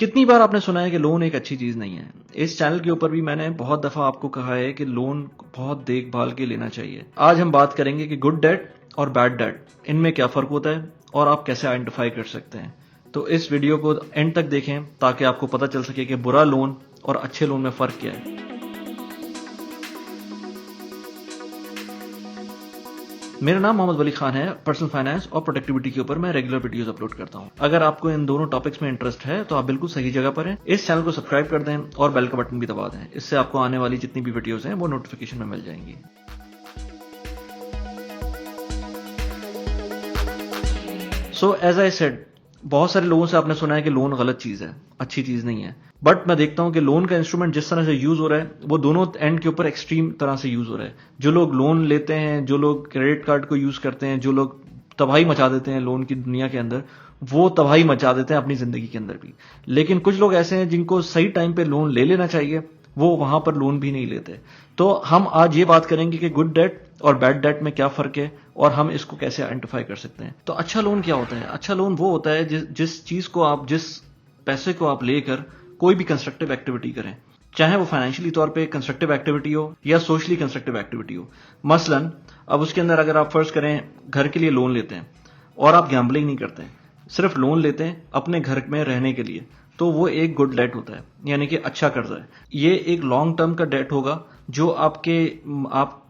कितनी बार आपने सुना है कि लोन एक अच्छी चीज़ नहीं है। इस चैनल के ऊपर भी मैंने बहुत दफ़ा आपको कहा है कि लोन बहुत देखभाल के लेना चाहिए। आज हम बात करेंगे कि गुड डेट और बैड डेट इनमें क्या फ़र्क होता है और आप कैसे आइडेंटिफाई कर सकते हैं। तो इस वीडियो को एंड तक देखें ताकि आपको पता चल सके कि बुरा लोन और अच्छे लोन में फ़र्क क्या है। मेरा नाम मोहम्मद वली खान है। पर्सनल फाइनेंस और प्रोडक्टिविटी के ऊपर मैं रेगुलर वीडियोस अपलोड करता हूं। अगर आपको इन दोनों टॉपिक्स में इंटरेस्ट है तो आप बिल्कुल सही जगह पर हैं। इस चैनल को सब्सक्राइब कर दें और बेल का बटन भी दबा दें। इससे आपको आने वाली जितनी भी वीडियोस हैं वो नोटिफिकेशन में मिल जाएंगी। सो एज आई सेड, बहुत सारे लोगों से आपने सुना है कि लोन गलत चीज़ है, अच्छी चीज़ नहीं है। बट मैं देखता हूं कि लोन का इंस्ट्रूमेंट जिस तरह से यूज़ हो रहा है वो दोनों एंड के ऊपर एक्सट्रीम तरह से यूज़ हो रहा है। जो लोग लोन लेते हैं, जो लोग क्रेडिट कार्ड को यूज़ करते हैं, जो लोग तबाही मचा देते हैं लोन की दुनिया के अंदर, वो तबाही मचा देते हैं अपनी ज़िंदगी के अंदर भी। लेकिन कुछ लोग ऐसे हैं जिनको सही टाइम पे लोन ले लेना चाहिए, वो वहां पर लोन भी नहीं लेते। तो हम आज ये बात करेंगे कि गुड डेट और बैड डेट में क्या फ़र्क है और हम इसको कैसे आइडेंटिफाई कर सकते हैं। तो अच्छा लोन क्या होता है? अच्छा लोन वो होता है जिस चीज़ को आप, जिस पैसे को आप लेकर कोई भी कंस्ट्रक्टिव एक्टिविटी करें, चाहे वो फाइनेंशियली तौर पे कंस्ट्रक्टिव एक्टिविटी हो या सोशली कंस्ट्रक्टिव एक्टिविटी हो। मसलन अब उसके अंदर अगर आप फर्ज करें घर के लिए लोन लेते हैं और आप गैम्बलिंग नहीं करते हैं, सिर्फ लोन लेते हैं अपने घर में रहने के लिए, तो वो एक गुड डेट होता है, यानी कि अच्छा कर्जा है। ये एक लॉन्ग टर्म का डेट होगा जो आप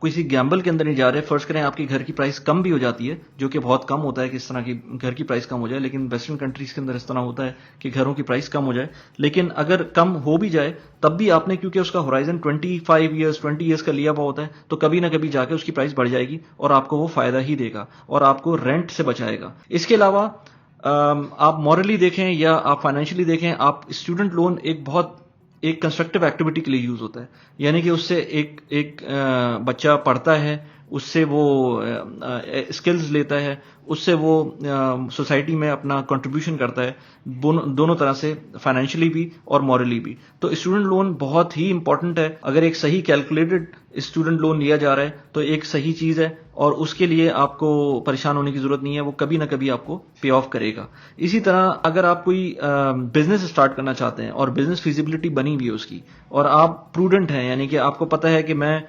किसी गैम्बल के अंदर नहीं जा रहे। फर्ज करें आपकी घर की प्राइस कम भी हो जाती है, जो कि बहुत कम होता है कि इस तरह की घर की प्राइस कम हो जाए, लेकिन वेस्टर्न कंट्रीज के अंदर इस तरह होता है कि घरों की प्राइस कम हो जाए। लेकिन अगर कम हो भी जाए तब भी आपने, क्योंकि उसका होराइजन 25 ईयर्स 20 ईयर्स का लिया हुआ होता है, तो कभी ना कभी जाके उसकी प्राइस बढ़ जाएगी और आपको वो फायदा ही देगा और आपको रेंट से बचाएगा। इसके अलावा आप मॉरली देखें या आप फाइनेंशियली देखें, आप स्टूडेंट लोन एक कंस्ट्रक्टिव एक्टिविटी के लिए यूज होता है। यानी कि उससे एक बच्चा पढ़ता है, उससे वो स्किल्स लेता है, उससे वो सोसाइटी में अपना कंट्रीब्यूशन करता है, दोनों तरह से, फाइनेंशियली भी और मॉरली भी। तो स्टूडेंट लोन बहुत ही इंपॉर्टेंट है। अगर एक सही कैलकुलेटेड स्टूडेंट लोन लिया जा रहा है तो एक सही चीज है और उसके लिए आपको परेशान होने की जरूरत नहीं है, वो कभी ना कभी आपको पे ऑफ करेगा। इसी तरह अगर आप कोई बिजनेस स्टार्ट करना चाहते हैं और बिजनेस फिजिबिलिटी बनी हुई है उसकी, और आप प्रूडेंट हैं, यानी कि आपको पता है कि मैं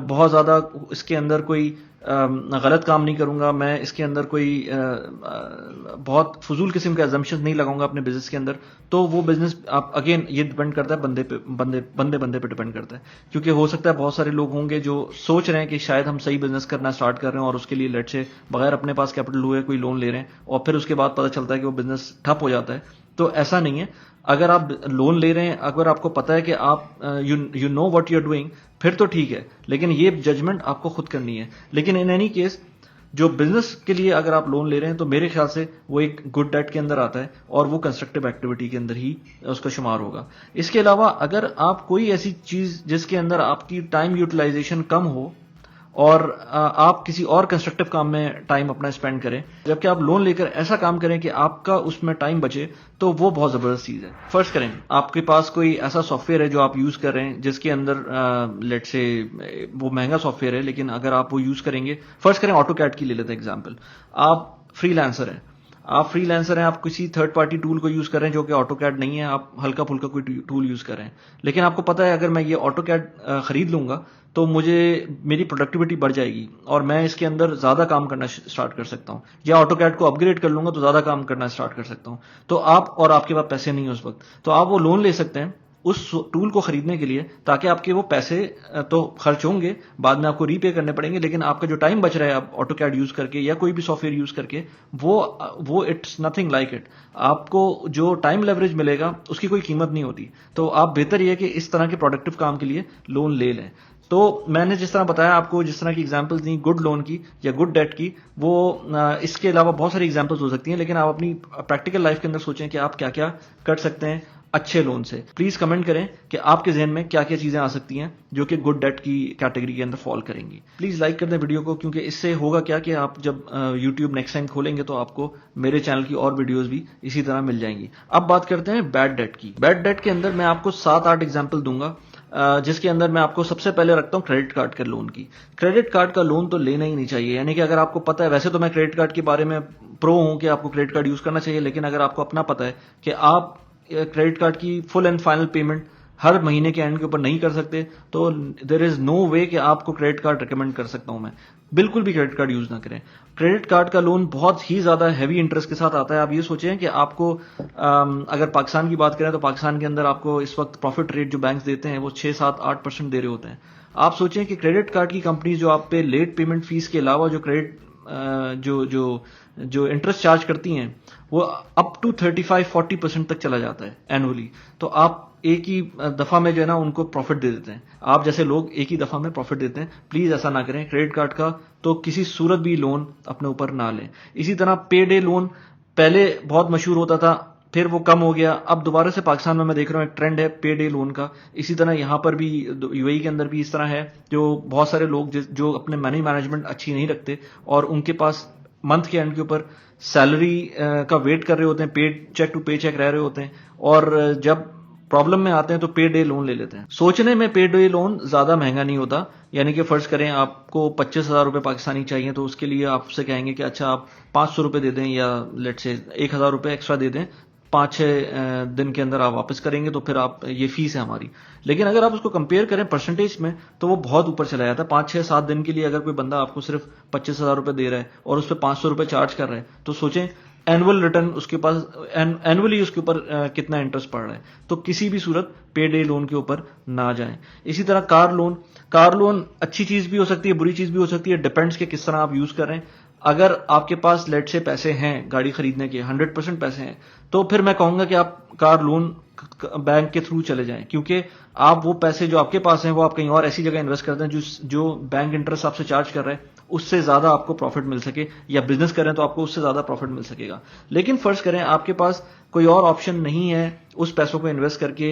बहुत ज्यादा इसके अंदर कोई गलत काम नहीं करूंगा, मैं इसके अंदर कोई बहुत फजूल किस्म के अजम्पशंस नहीं लगाऊंगा अपने बिजनेस के अंदर, तो वो बिजनेस, आप अगेन ये डिपेंड करता है बंदे पे डिपेंड करता है। क्योंकि हो सकता है बहुत सारे लोग होंगे जो सोच रहे हैं कि शायद हम सही बिजनेस करना स्टार्ट कर रहे हैं और उसके लिए लेट से बगैर अपने पास कैपिटल हुए कोई लोन ले रहे हैं और फिर उसके बाद पता चलता है कि वो बिजनेस ठप हो जाता है। तो ऐसा नहीं है। अगर आप लोन ले रहे हैं, अगर आपको पता है कि आप you know what you are doing, फिर तो ठीक है, लेकिन ये जजमेंट आपको खुद करनी है। लेकिन इन एनी केस, जो बिजनेस के लिए अगर आप लोन ले रहे हैं तो मेरे ख्याल से वो एक गुड डेट के अंदर आता है और वो कंस्ट्रक्टिव एक्टिविटी के अंदर ही उसका शुमार होगा। इसके अलावा अगर आप कोई ऐसी चीज जिसके अंदर आपकी टाइम यूटिलाइजेशन कम हो और आप किसी और कंस्ट्रक्टिव काम में टाइम अपना स्पेंड करें, जबकि आप लोन लेकर ऐसा काम करें कि आपका उसमें टाइम बचे, तो वो बहुत जबरदस्त चीज है। फर्स्ट करें आपके पास कोई ऐसा सॉफ्टवेयर है जो आप यूज कर रहे हैं जिसके अंदर लेट से वो महंगा सॉफ्टवेयर है, लेकिन अगर आप वो यूज करेंगे, फर्स्ट करें ऑटोकैड की ले लेते हैं एग्जाम्पल। आप फ्रीलांसर हैं, आप किसी थर्ड पार्टी टूल को यूज कर रहे हैं जो कि ऑटोकैड नहीं है, आप हल्का फुल्का कोई टूल यूज कर रहे हैं, लेकिन आपको पता है अगर मैं ये ऑटोकैड खरीद लूंगा तो मेरी प्रोडक्टिविटी बढ़ जाएगी और मैं इसके अंदर ज्यादा काम करना स्टार्ट कर सकता हूं, या ऑटोकैड को अपग्रेड कर लूंगा तो ज्यादा काम करना स्टार्ट कर सकता हूं। तो आपके पास पैसे नहीं है उस वक्त, तो आप वो लोन ले सकते हैं उस टूल को खरीदने के लिए, ताकि आपके वो पैसे तो खर्च होंगे, बाद में आपको रीपे करने पड़ेंगे, लेकिन आपका जो टाइम बच रहा है आप ऑटोकैड यूज करके या कोई भी सॉफ्टवेयर यूज करके, वो इट्स नथिंग लाइक इट। आपको जो टाइम लेवरेज मिलेगा उसकी कोई कीमत नहीं होती। तो आप बेहतर ये है कि इस तरह के प्रोडक्टिव काम के लिए लोन ले लें। तो मैंने जिस तरह बताया आपको, जिस तरह की एग्जांपल्स दी गुड लोन की या गुड डेट की, वो इसके अलावा बहुत सारी एग्जांपल्स हो सकती हैं, लेकिन आप अपनी प्रैक्टिकल लाइफ के अंदर सोचें कि आप क्या क्या कर सकते हैं अच्छे लोन से। प्लीज कमेंट करें कि आपके जहन में क्या क्या चीजें आ सकती हैं जो कि गुड डेट की कैटेगरी के अंदर फॉल करेंगी। प्लीज लाइक कर दें वीडियो को, क्योंकि इससे होगा क्या कि आप जब यूट्यूब नेक्स्ट टाइम खोलेंगे तो आपको मेरे चैनल की और वीडियोस भी इसी तरह मिल जाएंगी। अब बात करते हैं बैड डेट की। बैड डेट के अंदर मैं आपको 7-8 एग्जाम्पल दूंगा, जिसके अंदर मैं आपको सबसे पहले रखता हूं क्रेडिट कार्ड के लोन की। क्रेडिट कार्ड का लोन तो लेना ही नहीं चाहिए, यानी कि अगर आपको पता है, वैसे तो मैं क्रेडिट कार्ड के बारे में प्रो हूं कि आपको क्रेडिट कार्ड यूज करना चाहिए, लेकिन अगर आपको अपना पता है कि आप क्रेडिट कार्ड की फुल एंड फाइनल पेमेंट हर महीने के एंड के ऊपर नहीं कर सकते, तो देयर इज नो वे कि आपको क्रेडिट कार्ड रिकमेंड कर सकता हूं मैं। बिल्कुल भी क्रेडिट कार्ड यूज ना करें। क्रेडिट कार्ड का लोन बहुत ही ज्यादा हैवी इंटरेस्ट के साथ आता है। आप ये सोचें कि आपको अगर पाकिस्तान की बात करें तो पाकिस्तान के अंदर आपको इस वक्त प्रॉफिट रेट जो बैंक्स देते हैं वो 6-7-8% दे रहे होते हैं। आप सोचें कि क्रेडिट कार्ड की कंपनी जो आप पे लेट पेमेंट फीस के अलावा जो क्रेडिट जो जो जो इंटरेस्ट चार्ज करती हैं वो अप टू 35-40% तक चला जाता है एनुअली। तो आप एक ही दफा में जो है ना उनको प्रॉफिट दे देते हैं। आप जैसे लोग एक ही दफा में प्रॉफिट देते हैं, प्लीज ऐसा ना करें। क्रेडिट कार्ड का तो किसी सूरत भी लोन अपने ऊपर ना लें। इसी तरह पे डे लोन पहले बहुत मशहूर होता था, फिर वो कम हो गया, अब दोबारा से पाकिस्तान में मैं देख रहा हूँ एक ट्रेंड है पे डे लोन का। इसी तरह यहाँ पर भी यूएई के अंदर भी इस तरह है, जो बहुत सारे लोग जो अपने मनी मैनेजमेंट अच्छी नहीं रखते और उनके पास मंथ के एंड के ऊपर सैलरी का वेट कर रहे होते हैं, पेड चेक टू पे चेक रह रहे होते हैं, और जब प्रॉब्लम में आते हैं तो पे डे लोन ले लेते हैं। सोचने में पे डे लोन ज्यादा महंगा नहीं होता, यानी कि फर्ज करें आपको 25,000 रुपए पाकिस्तानी चाहिए तो उसके लिए आपसे कहेंगे कि अच्छा आप 500 रुपए दे दें या लेट से 1,000 रुपए एक्स्ट्रा दे दें, 5-6 दिन के अंदर आप वापस करेंगे तो फिर आप ये फीस है हमारी। लेकिन अगर आप उसको कंपेयर करें परसेंटेज में तो वो बहुत ऊपर चला जाता है। 5-6-7 दिन के लिए अगर कोई बंदा आपको सिर्फ 25,000 रुपए दे रहा है और उस पर 500 रुपए चार्ज कर रहा है, तो सोचें एनुअल रिटर्न उसके पास एनुअली उसके ऊपर कितना इंटरेस्ट पड़ रहा है। तो किसी भी सूरत पे डे लोन के ऊपर ना जाएं। इसी तरह कार लोन अच्छी चीज भी हो सकती है, बुरी चीज भी हो सकती है, डिपेंड्स के किस तरह आप यूज कर रहे हैं। अगर आपके पास लेट से पैसे हैं गाड़ी खरीदने के 100% पैसे हैं, तो फिर मैं कहूंगा कि आप कार लोन बैंक के थ्रू चले जाएं, क्योंकि आप वो पैसे जो आपके पास हैं वो आप कहीं और ऐसी जगह इन्वेस्ट करते हैं जो बैंक इंटरेस्ट आपसे चार्ज कर रहा है उससे ज्यादा आपको प्रॉफिट मिल सके, या बिजनेस करें तो आपको उससे ज्यादा प्रॉफिट मिल सकेगा। लेकिन फर्ज करें आपके पास कोई और ऑप्शन नहीं है उस पैसों को इन्वेस्ट करके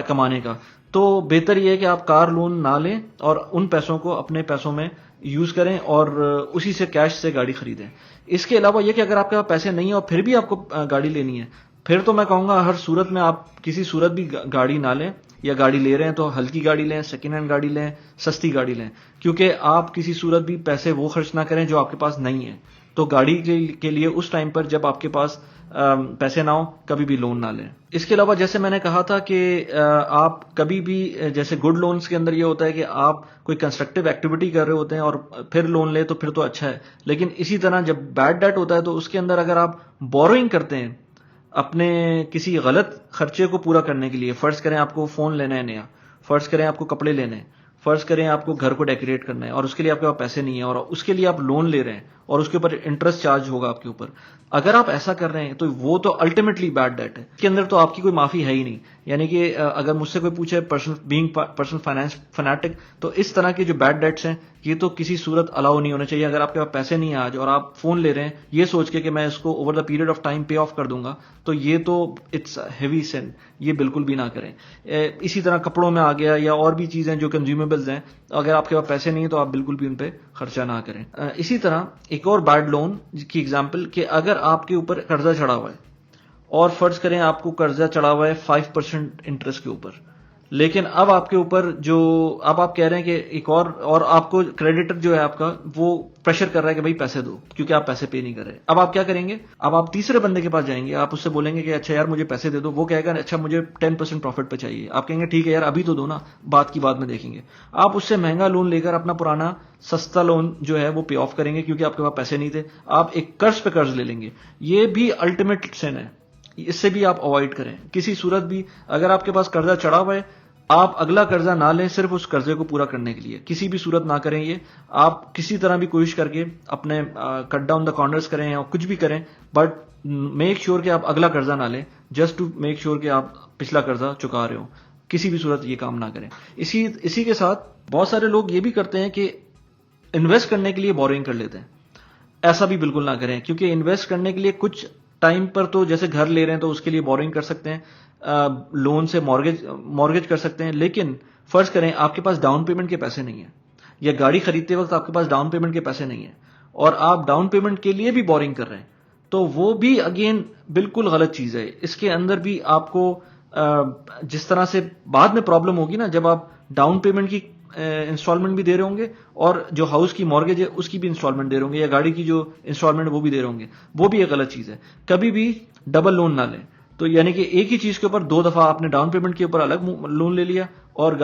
कमाने का, तो बेहतर यह है कि आप कार लोन ना लें और उन पैसों को अपने पैसों में यूज करें और उसी से कैश से गाड़ी खरीदें। इसके अलावा यह कि अगर आपके पास पैसे नहीं है और फिर भी आपको गाड़ी लेनी है, फिर तो मैं कहूंगा हर सूरत में आप किसी सूरत भी गाड़ी ना लें, या गाड़ी ले रहे हैं तो हल्की गाड़ी लें, सेकेंड हैंड गाड़ी लें, सस्ती गाड़ी लें, क्योंकि आप किसी सूरत भी पैसे वो खर्च ना करें जो आपके पास नहीं है। तो गाड़ी के लिए उस टाइम पर जब आपके पास पैसे ना हो कभी भी लोन ना लें। इसके अलावा जैसे मैंने कहा था कि आप कभी भी जैसे गुड लोन्स के अंदर ये होता है कि आप कोई कंस्ट्रक्टिव एक्टिविटी कर रहे होते हैं और फिर लोन ले तो फिर तो अच्छा है। लेकिन इसी तरह जब बैड डेट होता है तो उसके अंदर अगर आप बोरोइंग करते हैं अपने किसी गलत खर्चे को पूरा करने के लिए, फर्ज करें आपको फोन लेना है नया, फर्ज करें आपको कपड़े लेने हैं, फर्ज करें आपको घर को डेकोरेट करना है और उसके लिए आपके पास पैसे नहीं है और उसके लिए आप लोन ले रहे हैं और उसके ऊपर इंटरेस्ट चार्ज होगा आपके ऊपर, अगर आप ऐसा कर रहे हैं तो वो तो अल्टीमेटली बैड डेट है। इसके अंदर तो आपकी कोई माफी है ही नहीं। यानी कि अगर मुझसे कोई पूछे पर्सनल फाइनेंस फैनेटिक, तो इस तरह के जो बैड डेट्स हैं ये तो किसी सूरत अलाउ नहीं होने चाहिए। अगर आपके पास पैसे नहीं है आज और आप फोन ले रहे हैं ये सोच के कि मैं इसको over the period of time पे ऑफ कर दूंगा, तो ये तो इट्स हेवी सिन, ये बिल्कुल भी ना करें। इसी तरह कपड़ों में आ गया या और भी चीजें जो कंज्यूमेबल्स हैं, अगर आपके पास पैसे नहीं है तो आप बिल्कुल भी उन पे खर्चा ना करें। इसी तरह एक और बैड लोन की एग्जांपल कि अगर आपके ऊपर कर्जा चढ़ा हुआ है और फर्ज करें आपको कर्जा चढ़ा हुआ है 5% इंटरेस्ट के ऊपर, लेकिन अब आपके ऊपर जो अब आप कह रहे हैं कि एक और आपको क्रेडिटर जो है आपका वो प्रेशर कर रहा है कि भाई पैसे दो क्योंकि आप पैसे पे नहीं कर रहे। अब आप क्या करेंगे? अब आप तीसरे बंदे के पास जाएंगे, आप उससे बोलेंगे कि अच्छा यार मुझे पैसे दे दो, वो कहेगा अच्छा मुझे 10% प्रॉफिट पे चाहिए। आप कहेंगे ठीक है यार अभी तो दो ना, बात की बात में देखेंगे। आप उससे महंगा लोन लेकर अपना पुराना सस्ता लोन जो है वो पे ऑफ करेंगे क्योंकि आपके पास पैसे नहीं थे। आप एक कर्ज पे कर्ज ले लेंगे। ये भी अल्टीमेट सिन है, इससे भी आप अवॉइड करें। किसी सूरत भी अगर आपके पास कर्जा चढ़ा हुआ है, आप अगला कर्जा ना लें सिर्फ उस कर्जे को पूरा करने के लिए, किसी भी सूरत ना करें ये। आप किसी तरह भी कोशिश करके अपने कट डाउन द कॉर्नर्स करें या कुछ भी करें, बट मेक श्योर कि आप अगला कर्जा ना लें, जस्ट टू मेक श्योर कि आप पिछला कर्जा चुका रहे हो। किसी भी सूरत ये काम ना करें। इसी के साथ बहुत सारे लोग ये भी करते हैं कि इन्वेस्ट करने के लिए बोरिंग कर लेते हैं। ऐसा भी बिल्कुल ना करें, क्योंकि इन्वेस्ट करने के लिए कुछ टाइम पर तो जैसे घर ले रहे हैं तो उसके लिए बोरिंग कर सकते हैं, लोन से मॉर्गेज कर सकते हैं। लेकिन फर्ज करें आपके पास डाउन पेमेंट के पैसे नहीं है, या गाड़ी खरीदते वक्त आपके पास डाउन पेमेंट के पैसे नहीं है और आप डाउन पेमेंट के लिए भी बोरिंग कर रहे हैं, तो वो भी अगेन बिल्कुल गलत चीज है। इसके अंदर भी आपको जिस तरह से बाद में प्रॉब्लम होगी ना, जब आप डाउन पेमेंट की इंस्टॉलमेंट भी दे रहे होंगे और जो हाउस की मॉर्गेज है उसकी भी इंस्टॉलमेंट दे रहे होंगे, या गाड़ी की जो इंस्टॉलमेंट वो भी दे रहे होंगे, वो भी एक गलत चीज है। कभी भी डबल लोन ना लें। तो यानी कि एक ही चीज के ऊपर 2 दफा आपने डाउन पेमेंट के ऊपर अलग लोन ले लिया और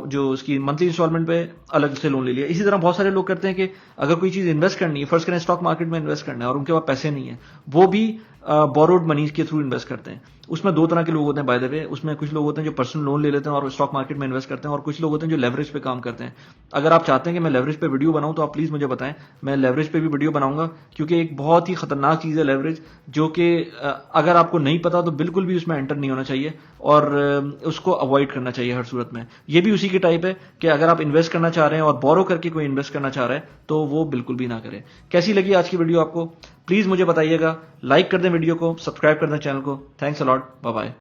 जो उसकी मंथली इंस्टॉलमेंट पे अलग से लोन ले लिया। इसी तरह बहुत सारे लोग करते हैं कि अगर कोई चीज इन्वेस्ट करनी है, फर्स्ट करें स्टॉक मार्केट में इन्वेस्ट करना है और उनके पास पैसे नहीं है, वो भी बोरोड मनी के थ्रू इन्वेस्ट करते हैं। उसमें 2 तरह के लोग होते हैं बाय द वे। उसमें कुछ लोग होते हैं जो पर्सनल लोन ले लेते हैं और स्टॉक मार्केट में इन्वेस्ट करते हैं, और कुछ लोग होते हैं जो लेवरेज पे काम करते हैं। अगर आप चाहते हैं कि मैं लेवरेज पे वीडियो बनाऊं तो आप प्लीज मुझे बताएं, मैं लेवरेज पे भी वीडियो बनाऊंगा, क्योंकि एक बहुत ही खतरनाक चीज है लेवरेज, जो कि अगर आपको नहीं पता तो बिल्कुल भी उसमें एंटर नहीं होना चाहिए और उसको अवॉइड करना चाहिए हर सूरत में। ये भी उसी की टाइप है कि अगर आप इन्वेस्ट करना चाह रहे हैं और बोरो करके कोई इन्वेस्ट करना चाह रहा है तो वो बिल्कुल भी ना करें। कैसी लगी आज की वीडियो आपको, प्लीज मुझे बताइएगा। लाइक कर दें वीडियो को, सब्सक्राइब कर दें चैनल को। Thanks a lot, bye bye.